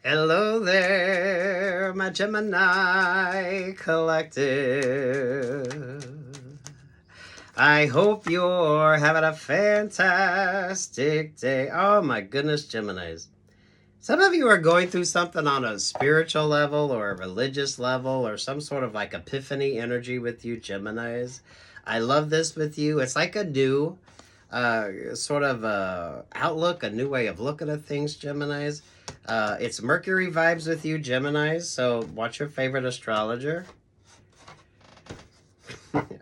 Hello there, my Gemini collective. I hope you're having a fantastic day. Oh my goodness, Geminis. Some of you are going through something on a spiritual level or a religious level or some sort of like epiphany energy with you, Geminis. I love this with you. It's like a new sort of outlook, a new way of looking at things, Geminis. It's Mercury vibes with you, Geminis. So watch your favorite astrologer.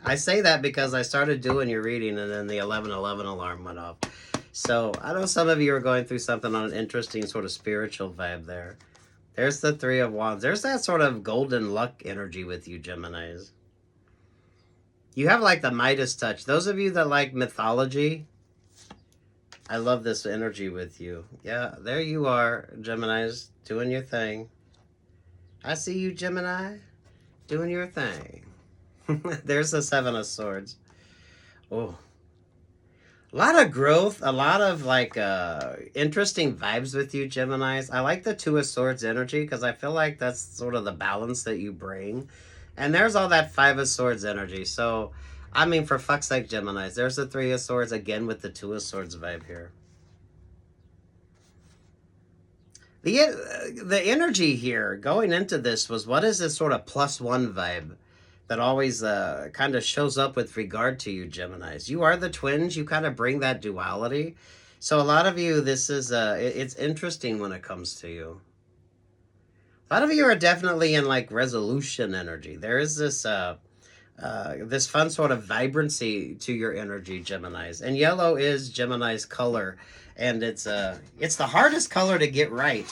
I say that because I started doing your reading and then the 11:11 alarm went off. So I know some of you are going through something on an interesting sort of spiritual vibe there. There's the Three of Wands. There's that sort of golden luck energy with you, Geminis. You have like the Midas touch. Those of you that like mythology, I love this energy with you. Yeah, there you are, Geminis, doing your thing. I see you, Gemini, doing your thing. There's the Seven of Swords. Oh, a lot of growth, a lot of like interesting vibes with you, Geminis. I like the Two of Swords energy because I feel like that's sort of the balance that you bring. And there's all that Five of Swords energy. So, I mean, for fuck's sake, Geminis, there's the Three of Swords again with the Two of Swords vibe here. The energy here going into this was, what is this sort of +1 vibe that always kind of shows up with regard to you, Geminis? You are the twins. You kind of bring that duality. So a lot of you, this is it's interesting when it comes to you. A lot of you are definitely in like resolution energy. There is this fun sort of vibrancy to your energy, Geminis. And yellow is Gemini's color, and it's the hardest color to get right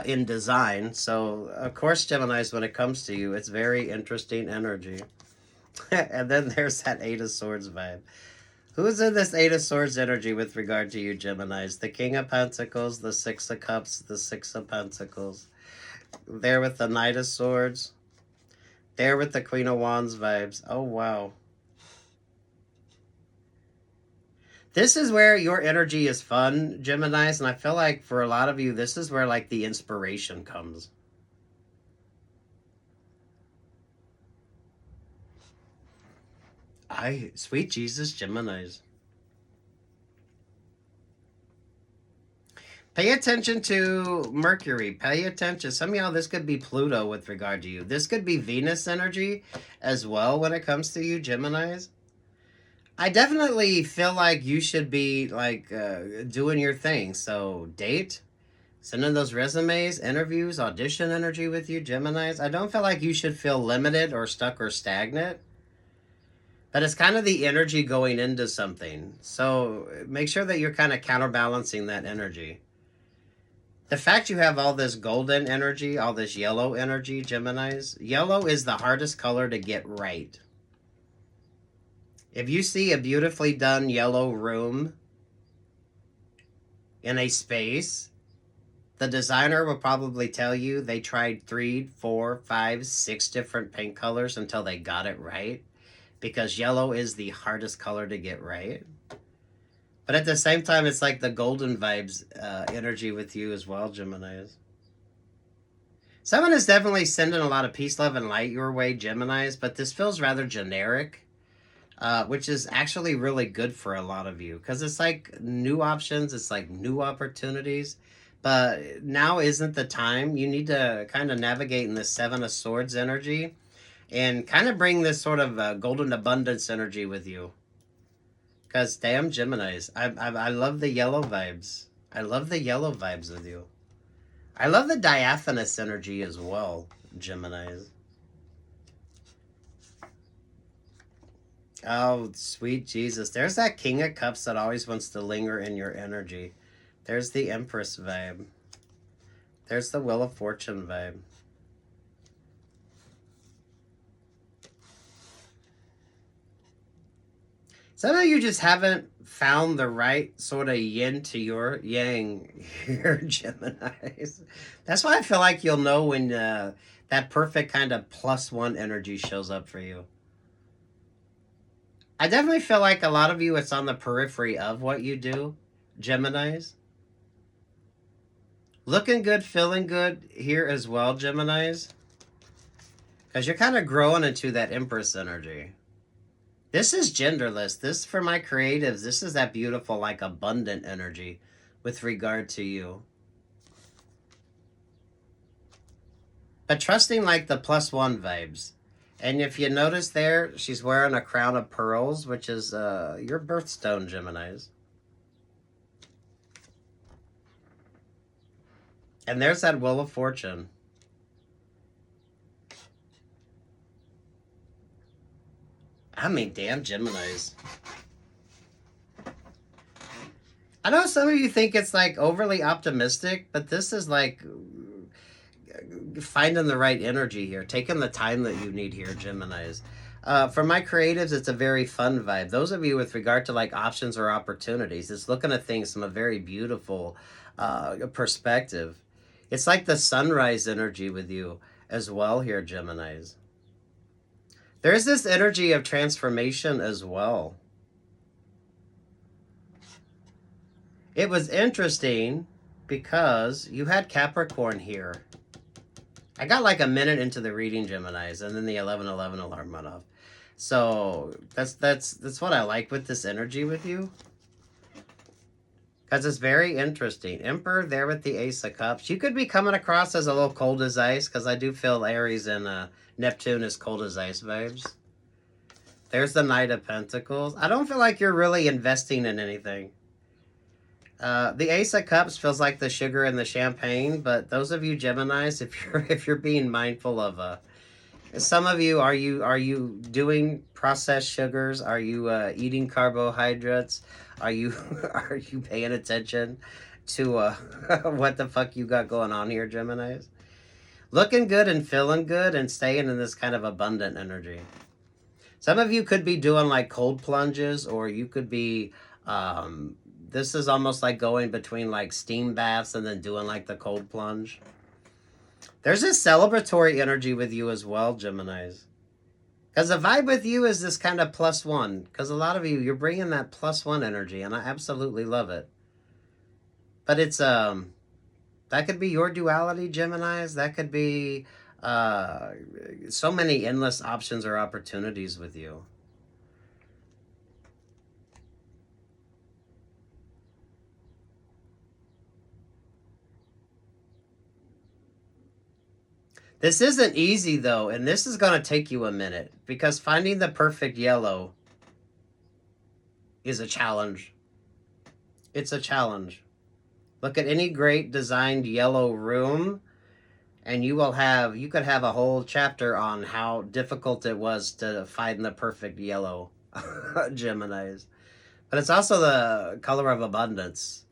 in design. So, of course, Geminis, when it comes to you, it's very interesting energy. And then there's that Eight of Swords vibe. Who's in this Eight of Swords energy with regard to you, Geminis? The King of Pentacles, the Six of Cups, the Six of Pentacles. There with the Knight of Swords. There with the Queen of Wands vibes. Oh, wow. This is where your energy is fun, Geminis, and I feel like for a lot of you, this is where like the inspiration comes. Sweet Jesus, Geminis. Pay attention to Mercury. Pay attention. Some of y'all, this could be Pluto with regard to you. This could be Venus energy as well when it comes to you, Geminis. I definitely feel like you should be like doing your thing. So date, send in those resumes, interviews, audition energy with you, Geminis. I don't feel like you should feel limited or stuck or stagnant. But it's kind of the energy going into something. So make sure that you're kind of counterbalancing that energy. The fact you have all this golden energy, all this yellow energy, Geminis, yellow is the hardest color to get right. If you see a beautifully done yellow room in a space, the designer will probably tell you they tried 3, 4, 5, 6 different paint colors until they got it right, because yellow is the hardest color to get right. But at the same time, it's like the golden vibes energy with you as well, Geminis. Someone is definitely sending a lot of peace, love, and light your way, Geminis, but this feels rather generic, which is actually really good for a lot of you because it's like new options, it's like new opportunities. But now isn't the time. You need to kind of navigate in the Seven of Swords energy and kind of bring this sort of golden abundance energy with you. Because damn Geminis, I love the yellow vibes. I love the yellow vibes with you. I love the diaphanous energy as well, Geminis. Oh, sweet Jesus. There's that King of Cups that always wants to linger in your energy. There's the Empress vibe. There's the Wheel of Fortune vibe. Some of you just haven't found the right sort of yin to your yang here, Geminis. That's why I feel like you'll know when that perfect kind of +1 energy shows up for you. I definitely feel like a lot of you, it's on the periphery of what you do, Geminis. Looking good, feeling good here as well, Geminis. Because you're kind of growing into that Empress energy. This is genderless. This, for my creatives, this is that beautiful, like, abundant energy with regard to you. But trusting, like, the +1 vibes. And if you notice there, she's wearing a crown of pearls, which is your birthstone, Geminis. And there's that Wheel of Fortune. I mean, damn, Geminis. I know some of you think it's like overly optimistic, but this is like finding the right energy here, taking the time that you need here, Geminis. For my creatives, it's a very fun vibe. Those of you with regard to like options or opportunities, it's looking at things from a very beautiful perspective. It's like the sunrise energy with you as well here, Geminis. There's this energy of transformation as well. It was interesting because you had Capricorn here. I got like a minute into the reading, Geminis, and then the 11:11 alarm went off. So that's what I like with this energy with you. Because it's very interesting. Emperor there with the Ace of Cups. You could be coming across as a little cold as ice, because I do feel Aries and Neptune is cold as ice vibes. There's the Knight of Pentacles. I don't feel like you're really investing in anything. The Ace of Cups feels like the sugar in the champagne, but those of you Geminis, if you're being mindful of some of you, are you doing processed sugars? Are you eating carbohydrates? Are you are you paying attention to what the fuck you got going on here, Geminis? Looking good and feeling good and staying in this kind of abundant energy. Some of you could be doing like cold plunges, or you could be this is almost like going between like steam baths and then doing like the cold plunge. There's this celebratory energy with you as well, Geminis. Because the vibe with you is this kind of +1. Because a lot of you, you're bringing that +1 energy, and I absolutely love it. But it's, that could be your duality, Geminis. That could be so many endless options or opportunities with you. This isn't easy, though, and this is going to take you a minute, because finding the perfect yellow is a challenge. It's a challenge. Look at any great designed yellow room, and you could have a whole chapter on how difficult it was to find the perfect yellow, Geminis. But it's also the color of abundance.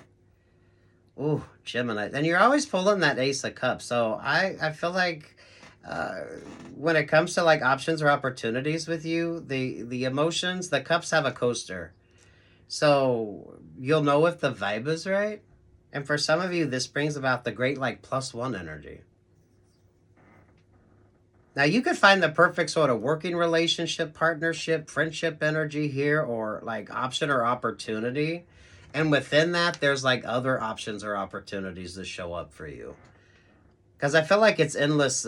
Ooh, Gemini. And you're always pulling that Ace of Cups. So I feel like when it comes to like options or opportunities with you, the emotions, the cups have a coaster. So you'll know if the vibe is right. And for some of you, this brings about the great like +1 energy. Now you could find the perfect sort of working relationship, partnership, friendship energy here, or like option or opportunity. And within that, there's like other options or opportunities that show up for you. Because I feel like it's endless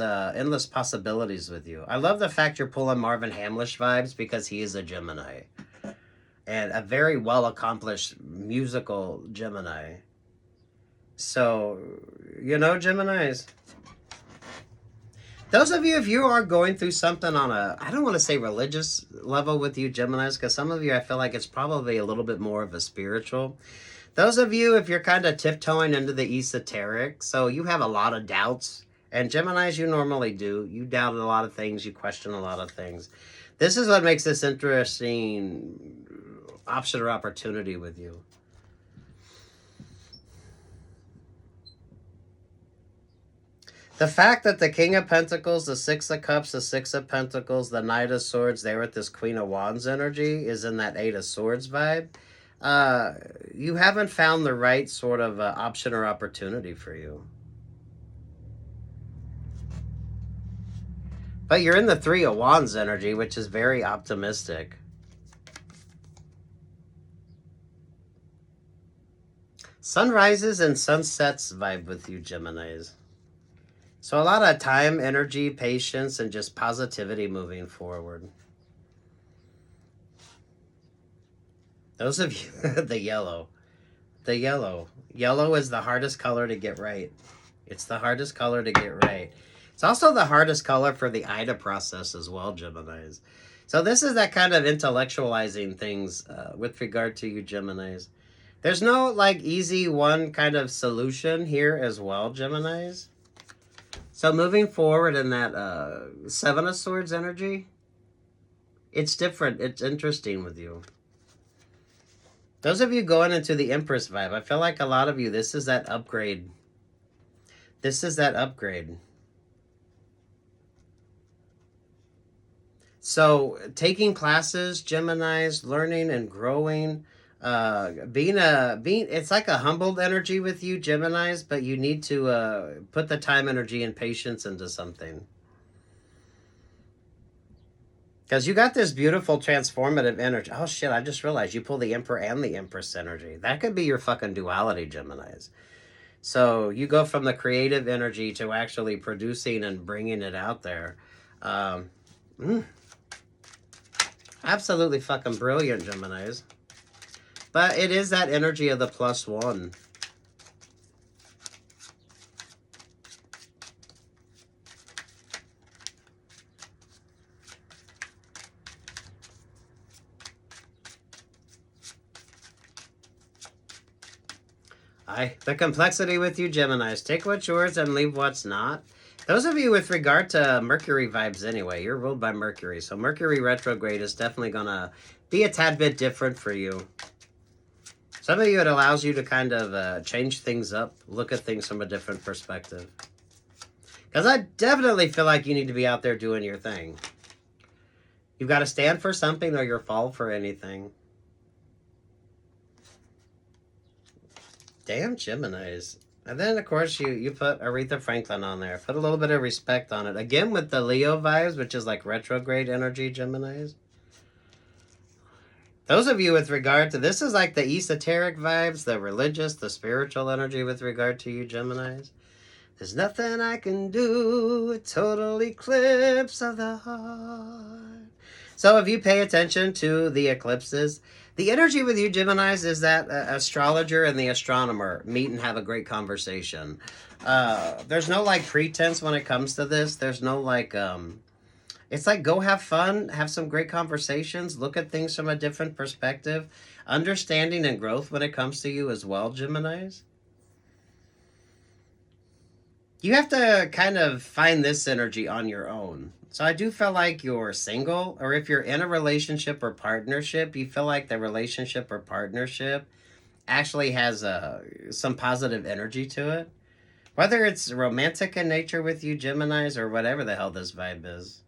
possibilities with you. I love the fact you're pulling Marvin Hamlish vibes, because he is a Gemini. And a very well-accomplished musical Gemini. So, Geminis. Those of you, if you are going through something on I don't want to say religious level with you, Geminis, because some of you, I feel like it's probably a little bit more of a spiritual. Those of you, if you're kind of tiptoeing into the esoteric, so you have a lot of doubts, and Geminis, you normally do. You doubt a lot of things, you question a lot of things. This is what makes this interesting option or opportunity with you. The fact that the King of Pentacles, the Six of Cups, the Six of Pentacles, the Knight of Swords, they were with this Queen of Wands energy, is in that Eight of Swords vibe. You haven't found the right sort of option or opportunity for you. But you're in the Three of Wands energy, which is very optimistic. Sunrises and sunsets vibe with you, Geminis. So a lot of time, energy, patience, and just positivity moving forward. Those of you, the yellow. The yellow. Yellow is the hardest color to get right. It's the hardest color to get right. It's also the hardest color for the eye to process as well, Geminis. So this is that kind of intellectualizing things with regard to you, Geminis. There's no like easy one kind of solution here as well, Geminis. So moving forward in that Seven of Swords energy, it's different. It's interesting with you. Those of you going into the Empress vibe, I feel like a lot of you, this is that upgrade. This is that upgrade. So taking classes, Geminis, learning and growing, it's like a humbled energy with you, Geminis, but you need to put the time, energy, and patience into something. Because you got this beautiful transformative energy. Oh shit, I just realized you pull the Emperor and the Empress energy. That could be your fucking duality, Geminis. So you go from the creative energy to actually producing and bringing it out there. Absolutely fucking brilliant, Geminis. But it is that energy of the +1. The complexity with you, Geminis. Take what's yours and leave what's not. Those of you with regard to Mercury vibes anyway, you're ruled by Mercury. So Mercury retrograde is definitely going to be a tad bit different for you. Some of you, it allows you to kind of change things up, look at things from a different perspective. Because I definitely feel like you need to be out there doing your thing. You've got to stand for something or you'll fall for anything. Damn Geminis. And then, of course, you put Aretha Franklin on there. Put a little bit of respect on it. Again, with the Leo vibes, which is like retrograde energy, Geminis. Those of you with regard to, this is like the esoteric vibes, the religious, the spiritual energy with regard to you, Geminis. There's nothing I can do, a total eclipse of the heart. So if you pay attention to the eclipses, the energy with you, Geminis, is that astrologer and the astronomer meet and have a great conversation. There's no like pretense when it comes to this. There's no like, it's like go have fun, have some great conversations, look at things from a different perspective, understanding and growth when it comes to you as well, Geminis. You have to kind of find this energy on your own. So I do feel like you're single, or if you're in a relationship or partnership, you feel like the relationship or partnership actually has some positive energy to it. Whether it's romantic in nature with you, Geminis, or whatever the hell this vibe is.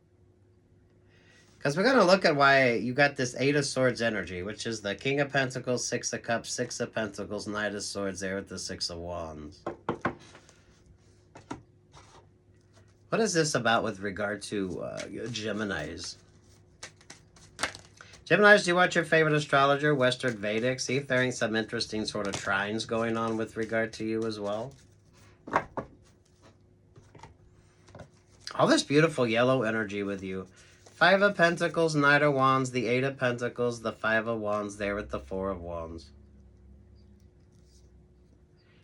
Because we're going to look at why you got this Eight of Swords energy, which is the King of Pentacles, Six of Cups, Six of Pentacles, Knight of Swords there with the Six of Wands. What is this about with regard to Geminis? Geminis, do you watch your favorite astrologer, Western Vedic? See if there ain't some interesting sort of trines going on with regard to you as well. All this beautiful yellow energy with you. Five of Pentacles, Knight of Wands, the Eight of Pentacles, the Five of Wands there with the Four of Wands.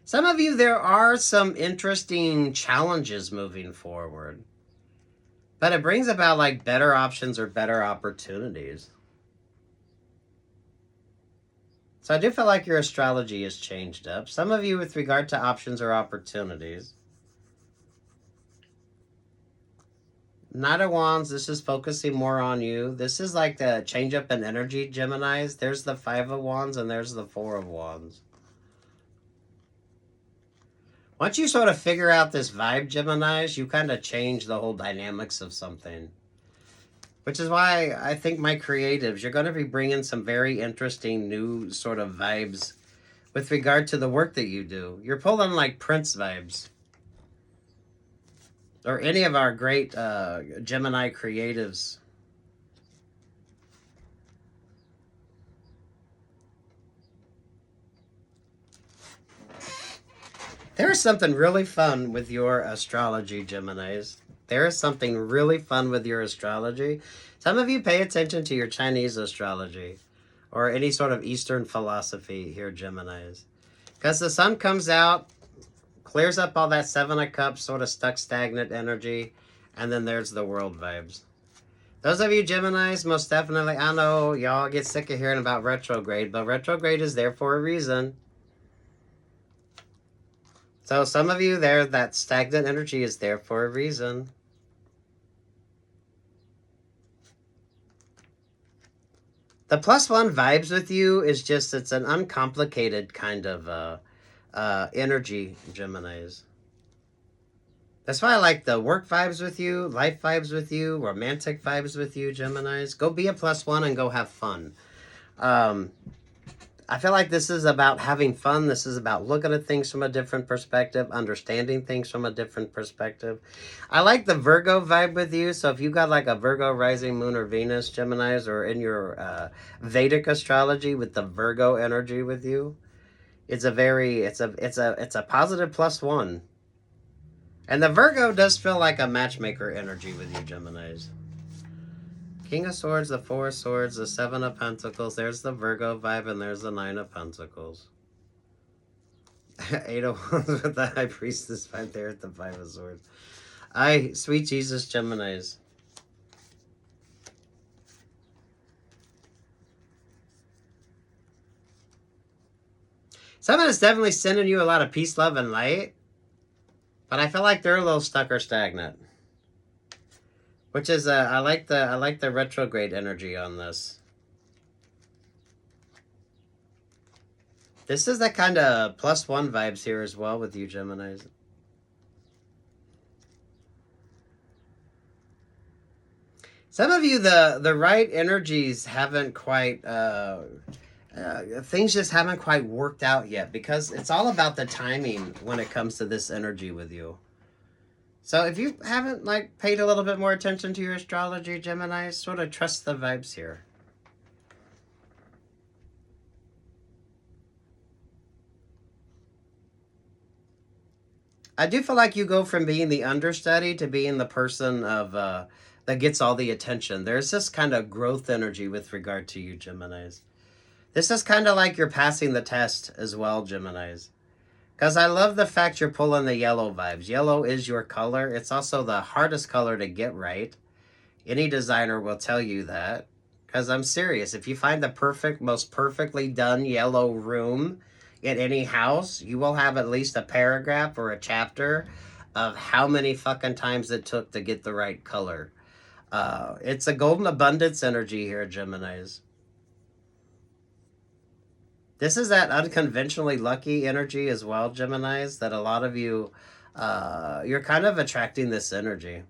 Some of you, there are some interesting challenges moving forward. But it brings about like better options or better opportunities. So I do feel like your astrology has changed up. Some of you with regard to options or opportunities. Knight of Wands, this is focusing more on you. This is like the change up in energy, Geminis. There's the Five of Wands and there's the Four of Wands. Once you sort of figure out this vibe, Geminis, you kind of change the whole dynamics of something. Which is why I think my creatives, you're going to be bringing some very interesting new sort of vibes with regard to the work that you do. You're pulling like Prince vibes. Or any of our great Gemini creatives. There is something really fun with your astrology, Geminis. There is something really fun with your astrology. Some of you pay attention to your Chinese astrology or any sort of Eastern philosophy here, Geminis. Because the sun comes out, clears up all that Seven of Cups, sort of stuck stagnant energy, and then there's the world vibes. Those of you Geminis, most definitely, I know y'all get sick of hearing about retrograde, but retrograde is there for a reason. So some of you there, that stagnant energy is there for a reason. The +1 vibes with you is just, it's an uncomplicated kind of energy, Geminis. That's why I like the work vibes with you, life vibes with you, romantic vibes with you, Geminis. Go be a +1 and go have fun. I feel like this is about having fun. This is about looking at things from a different perspective, understanding things from a different perspective. I like the Virgo vibe with you. So if you got like a Virgo rising moon or Venus, Geminis, or in your Vedic astrology with the Virgo energy with you, it's a positive +1. And the Virgo does feel like a matchmaker energy with you, Geminis. King of Swords, the Four of Swords, the Seven of Pentacles. There's the Virgo vibe, and there's the Nine of Pentacles. 8 of Wands with the High Priestess right there at the Five of Swords. Sweet Jesus, Geminis. Someone is definitely sending you a lot of peace, love, and light. But I feel like they're a little stuck or stagnant. Which is, I like the retrograde energy on this. This is that kind of +1 vibes here as well with you, Geminis. Some of you, the right energies haven't quite, things just haven't quite worked out yet, because it's all about the timing when it comes to this energy with you. So if you haven't like paid a little bit more attention to your astrology, Gemini, sort of trust the vibes here. I do feel like you go from being the understudy to being the person of that gets all the attention. There's this kind of growth energy with regard to you, Geminis. This is kind of like you're passing the test as well, Geminis. Because I love the fact you're pulling the yellow vibes. Yellow is your color. It's also the hardest color to get right. Any designer will tell you that. Because I'm serious. If you find the perfect, most perfectly done yellow room in any house, you will have at least a paragraph or a chapter of how many fucking times it took to get the right color. It's a golden abundance energy here, Geminis. This is that unconventionally lucky energy as well, Geminis, that a lot of you, you're kind of attracting this energy.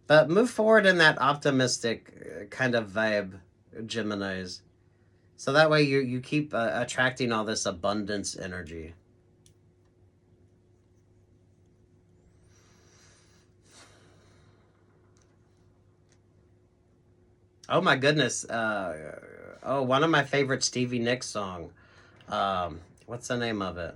But move forward in that optimistic kind of vibe, Geminis. So that way you keep attracting all this abundance energy. Oh my goodness. One of my favorite Stevie Nicks song. What's the name of it?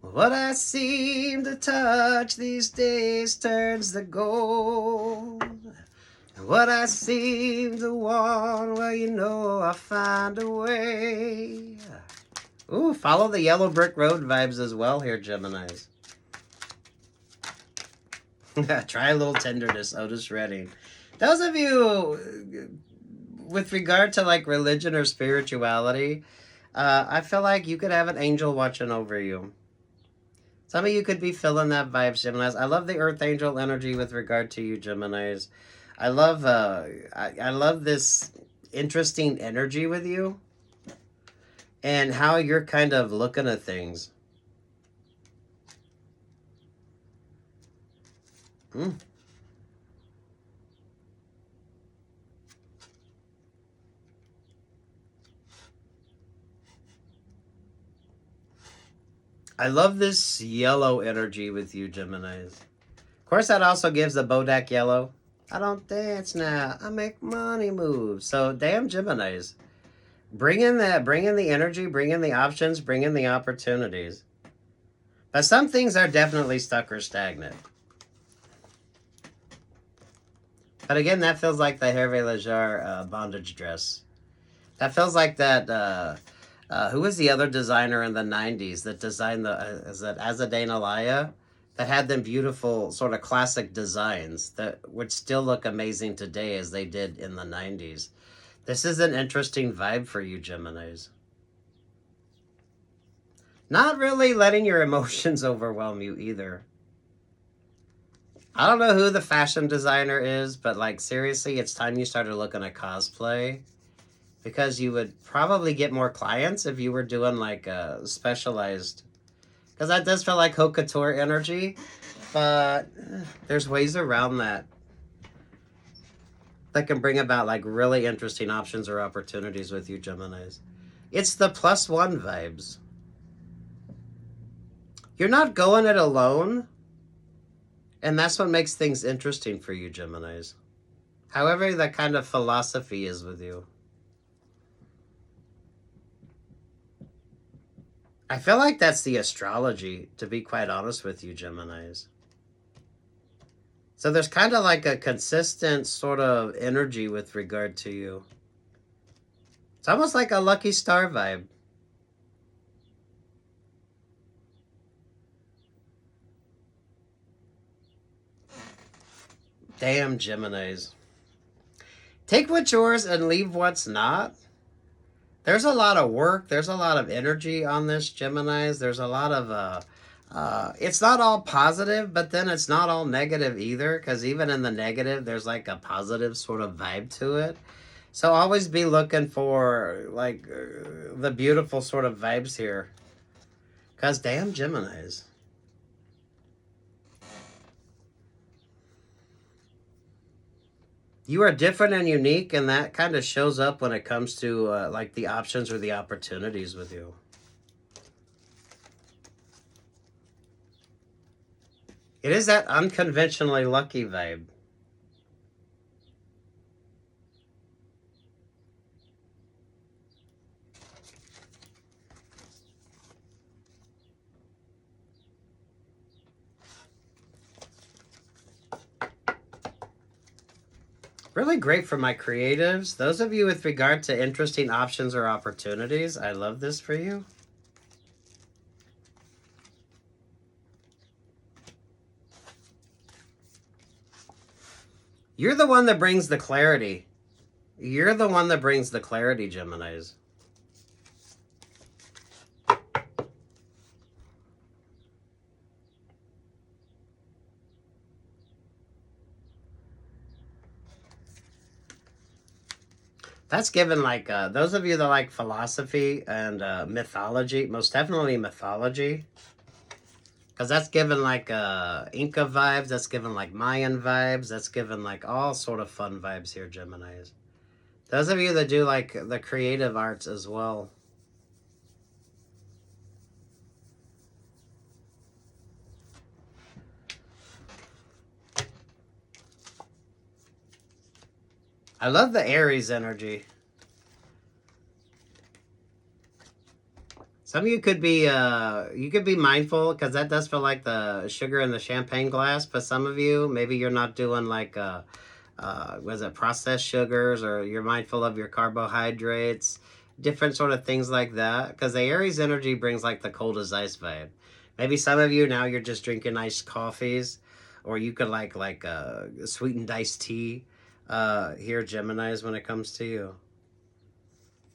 What I seem to touch these days turns to gold. And what I seem to want, well, you know, I find a way. Ooh, follow the yellow brick road vibes as well here, Geminis. Try a little tenderness, Otis Redding. Those of you with regard to like religion or spirituality, I feel like you could have an angel watching over you. Some of you could be feeling that vibe, Geminis. I love the earth angel energy with regard to you, Geminis. I love I love this interesting energy with you and how you're kind of looking at things. I love this yellow energy with you, Geminis. Of course, that also gives the Bodak yellow. I don't dance now. I make money moves. So, damn Geminis. Bring in the energy, bring in the options, bring in the opportunities. But some things are definitely stuck or stagnant. But again, that feels like the Hervé Leger bondage dress. That feels like that. Who was the other designer in the 90s that designed the, is that Azadane Alaya? That had them beautiful sort of classic designs that would still look amazing today as they did in the 90s. This is an interesting vibe for you, Geminis. Not really letting your emotions overwhelm you either. I don't know who the fashion designer is, but like seriously, it's time you started looking at cosplay. Because you would probably get more clients if you were doing like a specialized, because that does feel like haute couture energy, but there's ways around that can bring about like really interesting options or opportunities with you, Geminis. It's the +1 vibes. You're not going it alone, and that's what makes things interesting for you, Geminis. However, that kind of philosophy is with you. I feel like that's the astrology, to be quite honest with you, Geminis. So there's kind of like a consistent sort of energy with regard to you. It's almost like a lucky star vibe. Damn, Geminis. Take what's yours and leave what's not. There's a lot of work. There's a lot of energy on this, Geminis. There's a lot of, it's not all positive, but then it's not all negative either, because even in the negative, there's like a positive sort of vibe to it. So always be looking for like the beautiful sort of vibes here. Because damn, Geminis. You are different and unique, and that kind of shows up when it comes to like the options or the opportunities with you. It is that unconventionally lucky vibe. Really great for my creatives. Those of you with regard to interesting options or opportunities, I love this for you. You're the one that brings the clarity. You're the one that brings the clarity, Geminis. That's given like, those of you that like philosophy and mythology, most definitely mythology. Because that's given like Inca vibes, that's given like Mayan vibes, that's given like all sort of fun vibes here, Geminis. Those of you that do like the creative arts as well. I love the Aries energy. Some of you could be mindful, because that does feel like the sugar in the champagne glass. But some of you, maybe you're not doing like was it processed sugars, or you're mindful of your carbohydrates, different sort of things like that. Because the Aries energy brings like the cold as ice vibe. Maybe some of you now you're just drinking iced coffees, or you could like sweetened iced tea. Here, Geminis, when it comes to you.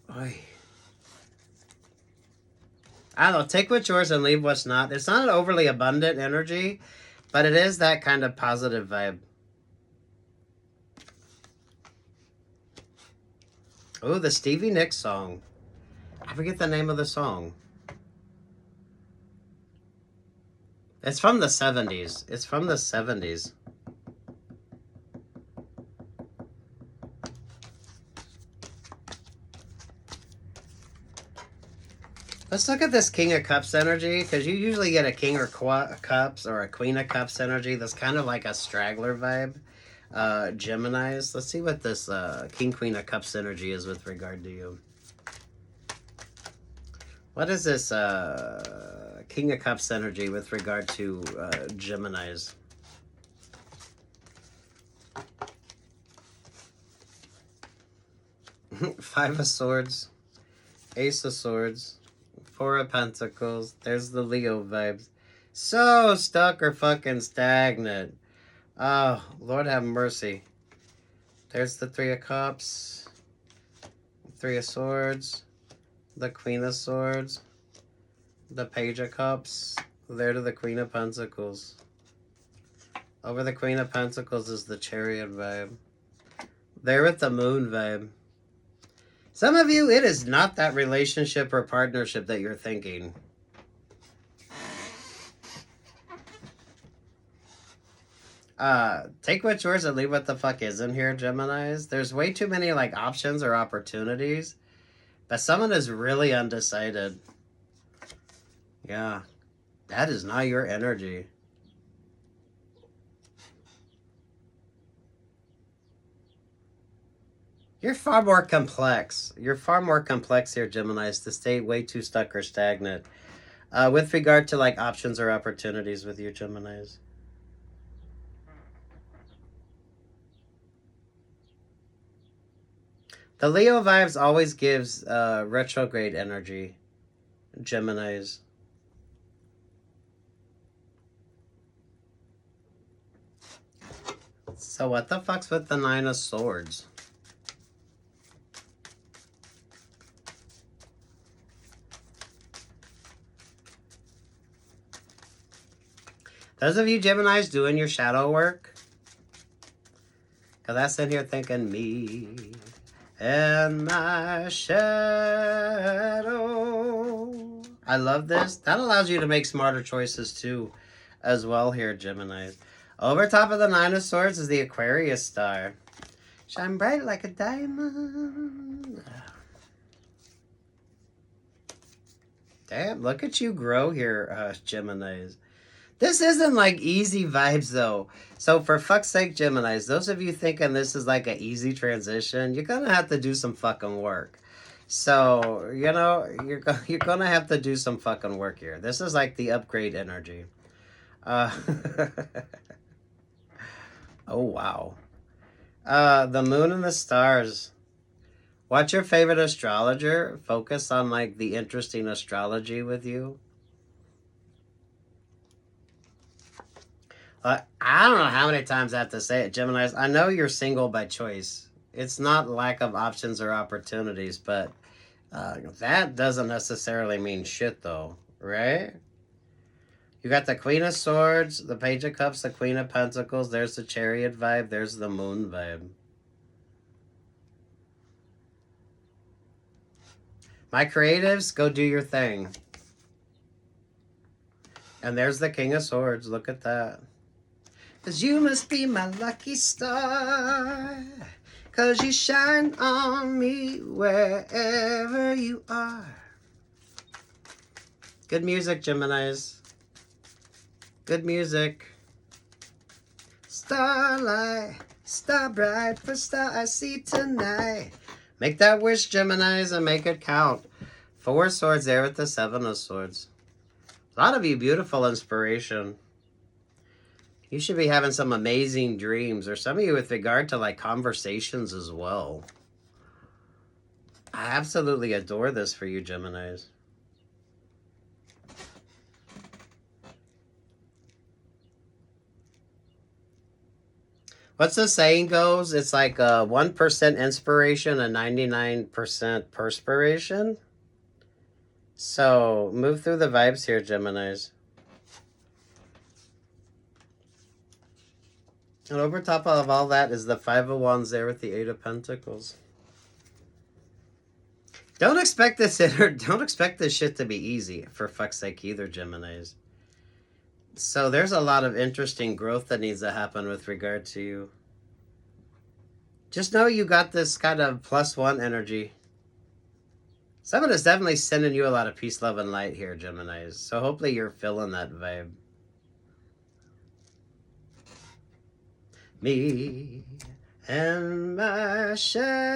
Oy. I don't know, take what's yours and leave what's not. It's not an overly abundant energy, but it is that kind of positive vibe. Oh, the Stevie Nicks song. I forget the name of the song. It's from the 70s. It's from the 70s. Let's look at this King of Cups energy, because you usually get a King of Cups or a Queen of Cups energy. That's kind of like a straggler vibe. Geminis. Let's see what this King, Queen of Cups energy is with regard to you. What is this King of Cups energy with regard to Geminis? Five of Swords, Ace of Swords, Four of Pentacles. There's the Leo vibes. So stuck or fucking stagnant. Oh, Lord have mercy. There's the Three of Cups, Three of Swords, the Queen of Swords, the Page of Cups. There to the Queen of Pentacles. Over the Queen of Pentacles is the Chariot vibe. There with the Moon vibe. Some of you, it is not that relationship or partnership that you're thinking. Take what's yours and leave what the fuck isn't here, Geminis. There's way too many like options or opportunities, but someone is really undecided. Yeah, that is not your energy. You're far more complex. You're far more complex here, Geminis, to stay way too stuck or stagnant. With regard to like options or opportunities with you, Geminis. The Leo vibes always gives retrograde energy, Geminis. So what the fuck's with the Nine of Swords? Those of you Geminis doing your shadow work, because I sit here thinking, me and my shadow. I love this. That allows you to make smarter choices too, as well here, Geminis. Over top of the Nine of Swords is the Aquarius star. Shine bright like a diamond. Damn, look at you grow here, Geminis. This isn't like easy vibes though. So for fuck's sake, Geminis, those of you thinking this is like an easy transition, you're gonna have to do some fucking work. So, you know, you're gonna have to do some fucking work here. This is like the upgrade energy. Oh wow. The moon and the stars. What's your favorite astrologer? Focus on like the interesting astrology with you. I don't know how many times I have to say it, Geminis. I know you're single by choice. It's not lack of options or opportunities, but that doesn't necessarily mean shit, though, right? You got the Queen of Swords, the Page of Cups, the Queen of Pentacles. There's the Chariot vibe. There's the Moon vibe. My creatives, go do your thing. And there's the King of Swords. Look at that. 'Cause you must be my lucky star. 'Cause you shine on me wherever you are. Good music, Geminis. Good music. Starlight, star bright, first star I see tonight. Make that wish, Geminis, and make it count. Four swords there with the Seven of Swords. A lot of you, beautiful inspiration. You should be having some amazing dreams, or some of you with regard to like conversations as well. I absolutely adore this for you, Geminis. What's the saying goes? It's like 1% inspiration and 99% perspiration. So move through the vibes here, Geminis. And over top of all that is the Five of Wands there with the Eight of Pentacles. Don't expect this shit to be easy, for fuck's sake, either, Geminis. So there's a lot of interesting growth that needs to happen with regard to you. Just know you got this kind of +1 energy. Someone is definitely sending you a lot of peace, love, and light here, Geminis. So hopefully you're feeling that vibe. Me and my shadow.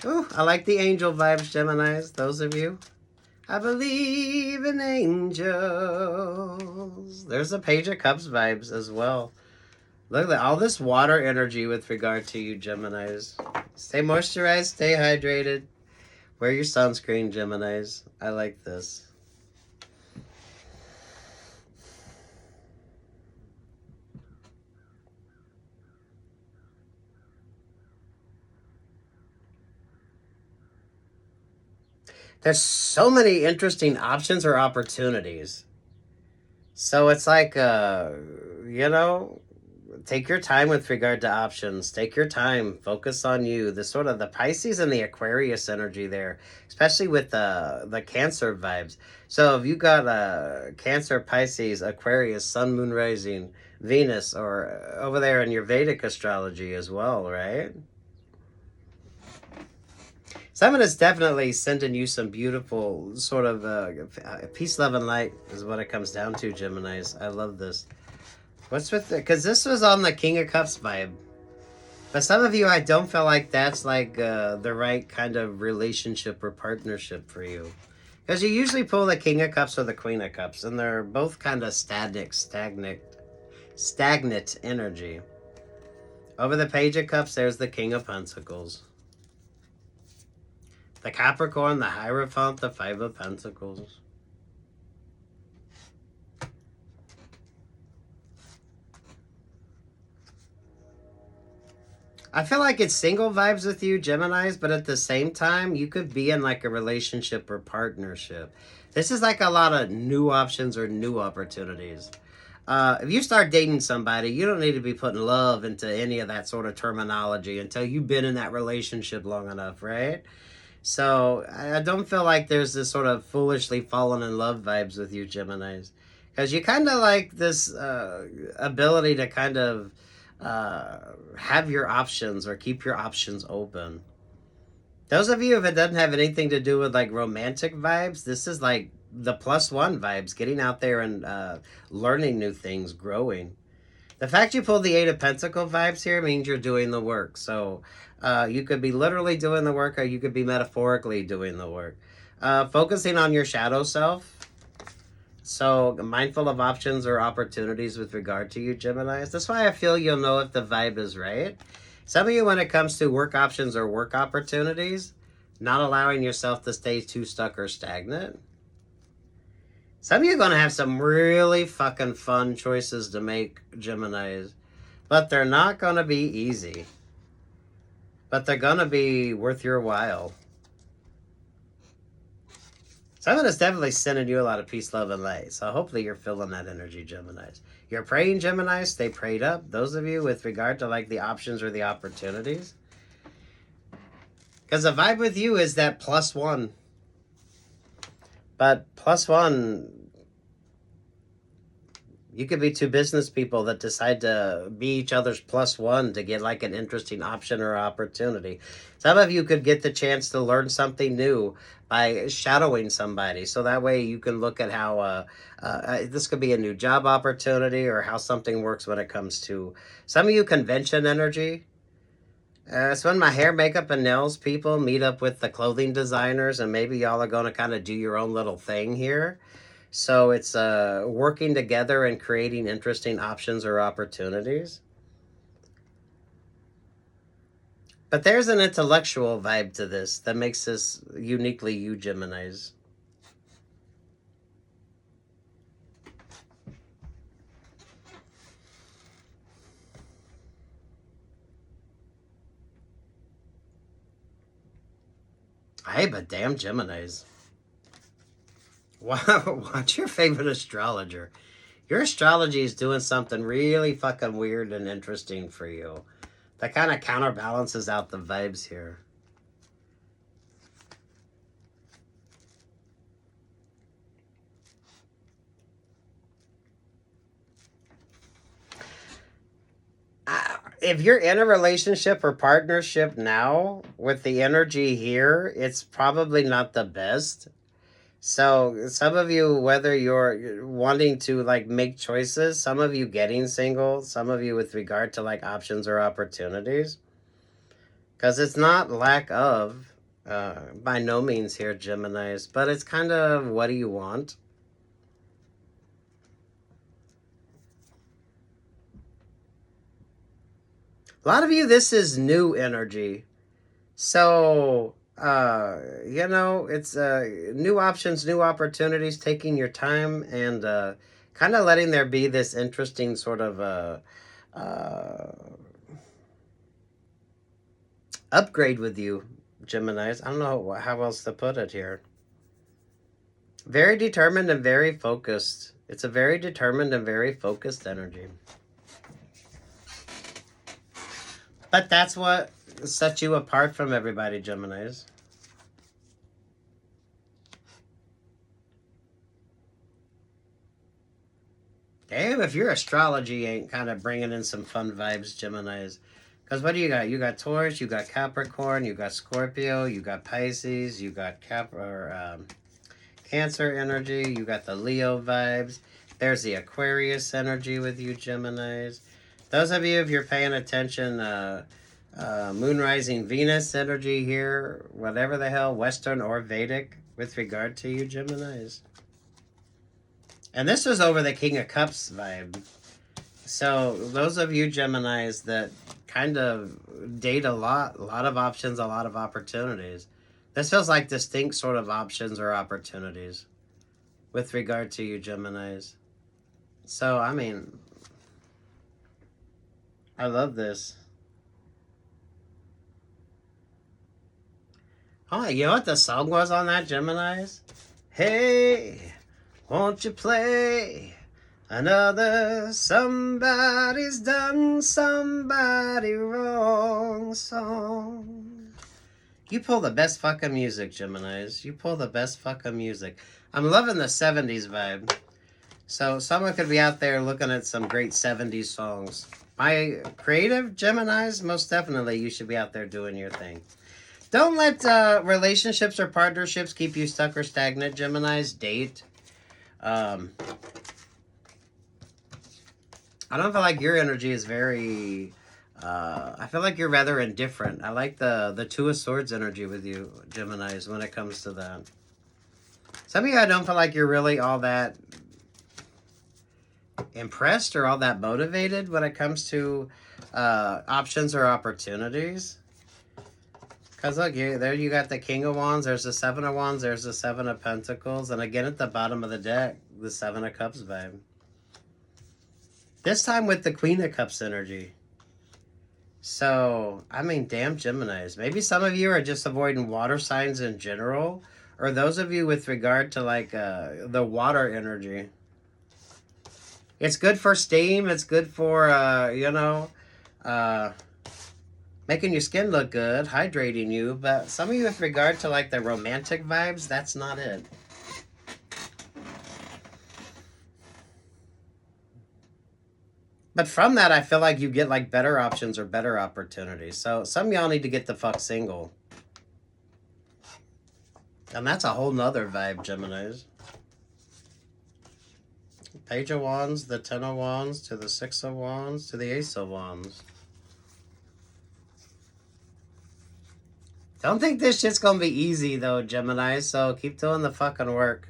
Ooh, I like the angel vibes, Geminis. Those of you. I believe in angels. There's the Page of Cups vibes as well. Look at that. All this water energy with regard to you, Geminis. Stay moisturized, stay hydrated. Wear your sunscreen, Geminis. I like this. There's so many interesting options or opportunities. So it's like, you know, take your time with regard to options. Take your time. Focus on you. The sort of the Pisces and the Aquarius energy there, especially with the Cancer vibes. So if you got Cancer, Pisces, Aquarius, Sun, Moon, Rising, Venus, or over there in your Vedic astrology as well, right? Someone is definitely sending you some beautiful sort of peace, love, and light is what it comes down to, Geminis. I love this. What's with it? Because this was on the King of Cups vibe. But some of you, I don't feel like that's like the right kind of relationship or partnership for you. Because you usually pull the King of Cups or the Queen of Cups, and they're both kind of stagnant energy. Over the Page of Cups, there's the King of Pentacles. The Capricorn, the Hierophant, the Five of Pentacles. I feel like it's single vibes with you, Geminis, but at the same time, you could be in like a relationship or partnership. This is like a lot of new options or new opportunities. If you start dating somebody, you don't need to be putting love into any of that sort of terminology until you've been in that relationship long enough, right? So I don't feel like there's this sort of foolishly fallen in love vibes with you, Geminis. Because you kind of like this ability to kind of have your options or keep your options open. Those of you, if it doesn't have anything to do with like romantic vibes, this is like the +1 vibes, getting out there and learning new things, growing. The fact you pulled the Eight of Pentacle vibes here means you're doing the work. So you could be literally doing the work, or you could be metaphorically doing the work. Focusing on your shadow self. So mindful of options or opportunities with regard to you, Geminis. That's why I feel you'll know if the vibe is right. Some of you, when it comes to work options or work opportunities, not allowing yourself to stay too stuck or stagnant. Some of you are going to have some really fucking fun choices to make, Geminis. But they're not going to be easy. But they're going to be worth your while. Someone is definitely sending you a lot of peace, love, and light. So hopefully you're feeling that energy, Geminis. You're praying, Geminis. Stay prayed up. Those of you with regard to like the options or the opportunities. Because the vibe with you is that +1. But +1, you could be two business people that decide to be each other's +1 to get like an interesting option or opportunity. Some of you could get the chance to learn something new by shadowing somebody. So that way you can look at how this could be a new job opportunity or how something works when it comes to some of you convention energy. It's when my hair, makeup, and nails people meet up with the clothing designers, and maybe y'all are going to kind of do your own little thing here. So it's working together and creating interesting options or opportunities. But there's an intellectual vibe to this that makes this uniquely you, Geminis. Hey, but damn Geminis. Wow, watch your favorite astrologer. Your astrology is doing something really fucking weird and interesting for you. That kind of counterbalances out the vibes here. If you're in a relationship or partnership now with the energy here, it's probably not the best. So some of you, whether you're wanting to like make choices, some of you getting single, some of you with regard to like options or opportunities, because it's not lack of, By no means here, Geminis, but it's kind of, what do you want? A lot of you, this is new energy. So, you know, it's new options, new opportunities, taking your time and kind of letting there be this interesting sort of upgrade with you, Geminis. I don't know how else to put it here. Very determined and very focused. It's a very determined and very focused energy. But that's what sets you apart from everybody, Geminis. Damn, if your astrology ain't kind of bringing in some fun vibes, Geminis. Because what do you got? You got Taurus, you got Capricorn, you got Scorpio, you got Pisces, you got Cancer energy, you got the Leo vibes. There's the Aquarius energy with you, Geminis. Those of you, if you're paying attention, Moon rising Venus energy here, whatever the hell, Western or Vedic, with regard to you, Geminis. And this was over the King of Cups vibe. So those of you Geminis that kind of date a lot of options, a lot of opportunities. This feels like distinct sort of options or opportunities with regard to you Geminis. So, I mean, I love this. Oh, you know what the song was on that, Geminis? Hey, won't you play another somebody's done somebody wrong song? You pull the best fucking music, Geminis. You pull the best fucking music. I'm loving the 70s vibe. So someone could be out there looking at some great 70s songs. My creative Geminis, most definitely you should be out there doing your thing. Don't let relationships or partnerships keep you stuck or stagnant, Geminis. Date. I don't feel like your energy is very... I feel like you're rather indifferent. I like the Two of Swords energy with you, Geminis, when it comes to that. Some of you, I don't feel like you're really all that impressed or all that motivated when it comes to options or opportunities. Because look, there you got the King of Wands, there's the Seven of Wands, there's the Seven of Pentacles, and again at the bottom of the deck, the Seven of Cups vibe. This time with the Queen of Cups energy. So, I mean, damn Geminis. Maybe some of you are just avoiding water signs in general, or those of you with regard to like the water energy. It's good for steam. It's good for, you know, making your skin look good, hydrating you. But some of you with regard to like the romantic vibes, that's not it. But from that, I feel like you get like better options or better opportunities. So some of y'all need to get the fuck single. And that's a whole nother vibe, Geminis. Page of Wands, the Ten of Wands, to the Six of Wands, to the Ace of Wands. Don't think this shit's gonna be easy though, Gemini, so keep doing the fucking work.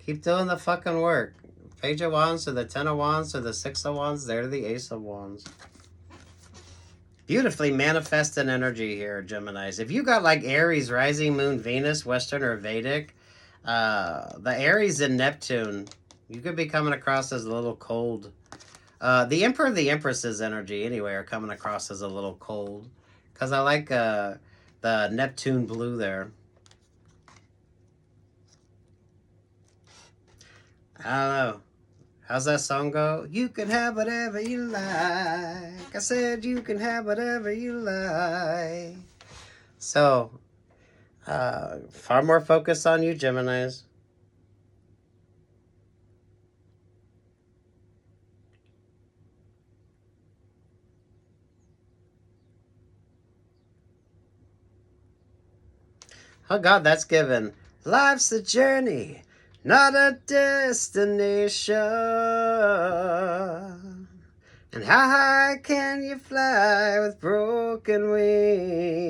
Keep doing the fucking work. Page of Wands to the Ten of Wands to the Six of Wands, there to the Ace of Wands. Beautifully manifested energy here, Geminis. If you got like Aries, Rising Moon, Venus, Western or Vedic, the Aries and Neptune, you could be coming across as a little cold. The Emperor, the Empress's energy anyway are coming across as a little cold. Because I like the Neptune blue there. I don't know. How's that song go? You can have whatever you like. I said you can have whatever you like. So, far more focus on you, Geminis. Oh God, that's given. Life's a journey, not a destination. And how high can you fly with broken wings?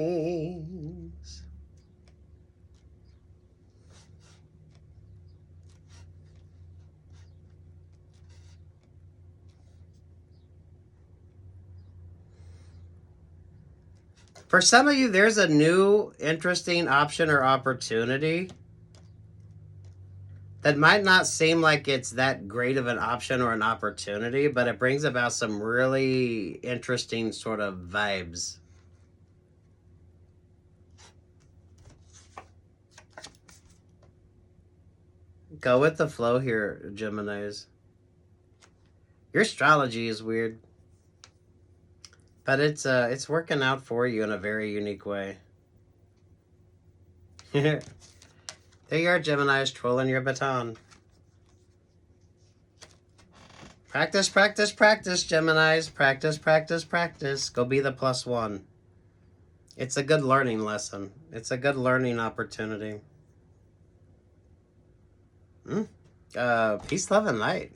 For some of you, there's a new interesting option or opportunity that might not seem like it's that great of an option or an opportunity, but it brings about some really interesting sort of vibes. Go with the flow here, Geminis. Your astrology is weird, but it's working out for you in a very unique way. There you are, Geminis, twirling your baton. Practice, practice, practice, Geminis. Practice, practice, practice. Go be the +1. It's a good learning lesson. It's a good learning opportunity. Peace, love, and light.